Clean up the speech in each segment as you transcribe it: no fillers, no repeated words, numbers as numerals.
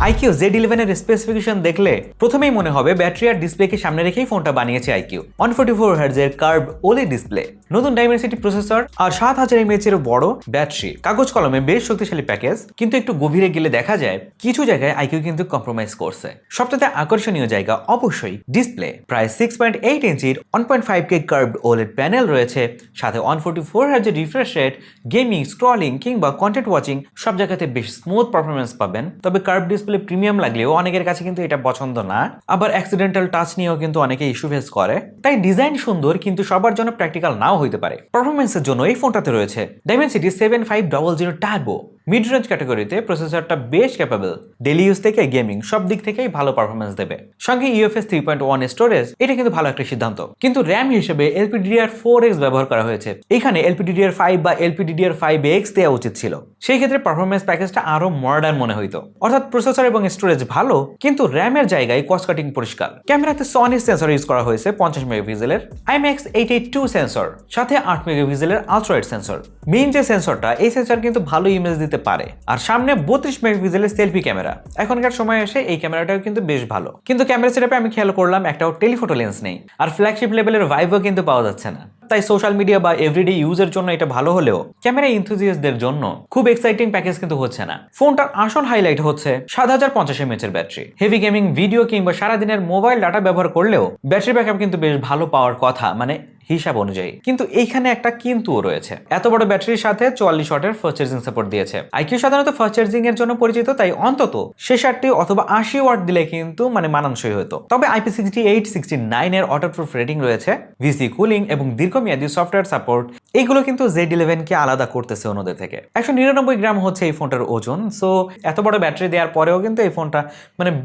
IQ Z11 এর specification দেখলে প্রথমেই মনে হবে ব্যাটারি আর ডিসপ্লেকে সামনে রেখেই ফোনটা বানিয়েছে আইকিউ। 144 হার্জ এর কার্ভ ওলেড ডিসপ্লে, নতুন ডাইমেনসিটি প্রসেসর আর 7000 mAh এর বড় ব্যাটারি, কাগজ কলমে বেশ শক্তিশালী প্যাকেজ। কিন্তু একটু গভীরে গেলে দেখা যায় কিছু জায়গায় আইকিউ কিন্তু কম্প্রোমাইজ করছে। সবচেয়ে আকর্ষণীয় জায়গা অবশ্যই ডিসপ্লে। প্রায় 6.8 ইঞ্চির 1.5K কার্ভড ওলেড প্যানেল রয়েছে, সাথে 144 হার্জ এর রিফ্রেশ রেট, গেমিং, স্ক্রলিং কিংবা কন্টেন্ট ওয়াচিং সব জায়গাতে বেশ স্মুথ পারফরমেন্স পাবেন। তবে কার্ভ ডিসপ্লে প্রিমিয়াম লাগলেও অনেকের কাছে কিন্তু এটা পছন্দ না, আবার অ্যাক্সিডেন্টাল টাচ নিয়েও কিন্তু অনেকে ইস্যু ফেস করে। তাই ডিজাইন সুন্দর কিন্তু সবার জন্য প্র্যাকটিক্যাল নাও হইতে পারে। পারফরমেন্সের জন্য এই ফোনটাতে রয়েছে ডাইমেনসিটি 7500 টার্বো। মিড রেঞ্জ ক্যাটাগরিতে প্রসেসরটা বেশ ক্যাপেবল, ডেইলি ইউজ থেকে গেমিং সব দিক থেকেই ভালো পারফরমেন্স দেবে। সঙ্গে UFS 3.1 স্টোরেজ, এটা কিন্তু ভালো একটা সিদ্ধান্ত। কিন্তু র্যাম হিসেবে LPDDR4X ব্যবহার করা হয়েছে, এখানে LPDDR5 বা LPDDR5X দেওয়া উচিত ছিল। সেই ক্ষেত্রে পারফরমেন্স প্যাকেজটা আরো মডার্ন মনে হইতো। অর্থাৎ প্রসেসর এবং স্টোরেজ ভালো, কিন্তু র্যামের জায়গায় কস্ট কাটিং পরিষ্কার। ক্যামেরাতে সনি সেন্সর ইউজ করা হয়েছে 50 মেগাপিক্সেলের IMX882 সেন্সর, সাথে 8 মেগাপিক্সেলের আলট্রা ওয়াইড সেন্সর। মেইন যে সেন্সরটা, এই সেন্সর কিন্তু ভালো ইমেজ দিতে পারে। আর সামনে 32 মেগাপিক্সেলের সেলফি ক্যামেরা, এখনকার সময় এসে এই ক্যামেরাটাও কিন্তু বেশ ভালো। কিন্তু ক্যামেরা সেটআপে আমি খেয়াল করলাম একটাও টেলিফটো লেন্স নেই, আর ফ্ল্যাগশিপ লেভেলের ভাইবও কিন্তু পাওয়া যাচ্ছে না। তাই সোশ্যাল মিডিয়া বা এভরিডে ইউজের জন্য এটা ভালো হলেও ক্যামেরা ইনথুজিয়াস্টদের জন্য খুব এক্সাইটিং প্যাকেজ কিন্তু হচ্ছে না। ফোনটার আসল হাইলাইট হচ্ছে 7050 mAh এর ব্যাটারি। হেভি গেমিং, ভিডিও কিংবা সারাদিনের মোবাইল ডাটা ব্যবহার করলেও ব্যাটারি ব্যাকআপ কিন্তু বেশ ভালো পাওয়ার কথা, মানে হিসাব অনুযায়ী। কিন্তু এইখানে একটা কিন্তুও রয়েছে। এত বড় ব্যাটারির সাথে 44 ওয়াটের ফাস্ট চার্জিং সাপোর্ট দিয়েছে। আইকিউ সাধারণত ফাস্ট চার্জিং এর জন্য পরিচিত, তাই অন্তত 66 অথবা 80 ওয়াট দিলে কিন্তু মানানসই হতো। তবে IP68, 69 এর ওয়াটারপ্রুফ রেটিং রয়েছে, VC কুলিং এবং দীর্ঘমেয়াদী সফটওয়্যার সাপোর্ট, এগুলো কিন্তু Z11 কে আলাদা করতেছে অন্যদের থেকে। 199 গ্রাম হচ্ছে এই ফোনটার ওজন। সো এত বড় ব্যাটারি দেওয়ার পরেও কিন্তু এই ফোনটা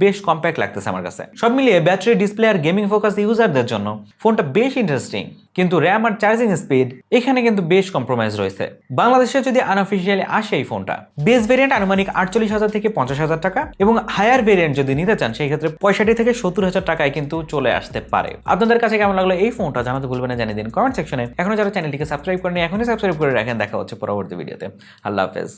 বেশ কম্প্যাক্ট লাগতেছে আমার কাছে। সব মিলিয়ে ব্যাটারি, ডিসপ্লে আর গেমিং ফোকাস ইউজারদের জন্য ফোনটা বেশ ইন্টারেস্টিং। কিন্তু র্যাম আর চার্জিং স্পিড এখানে কিন্তু বেশ কম্প্রোমাইজ রয়েছে। বাংলাদেশে যদি আনঅফিসিয়ালি আসে এই ফোনটা, বেস ভেরিয়েন্ট আনুমানিক 48,000 থেকে 50,000 টাকা, এবং হায়ার ভেরিয়েন্ট যদি নিতে চান সেই ক্ষেত্রে 65 থেকে 70,000 টাকায় কিন্তু চলে আসতে পারে। আপনাদের কাছে কেমন লাগলো এই ফোনটা জানাতে ভুলবেন না, জানিয়ে দিন কমেন্ট সেকশনে। এখনো যারা চ্যানেলটিকে সাবস্ক্রাইব করেনি এখনই সাবস্ক্রাইব করে রাখেন। দেখা হচ্ছে পরবর্তী ভিডিওতে। আল্লাহ হাফেজ।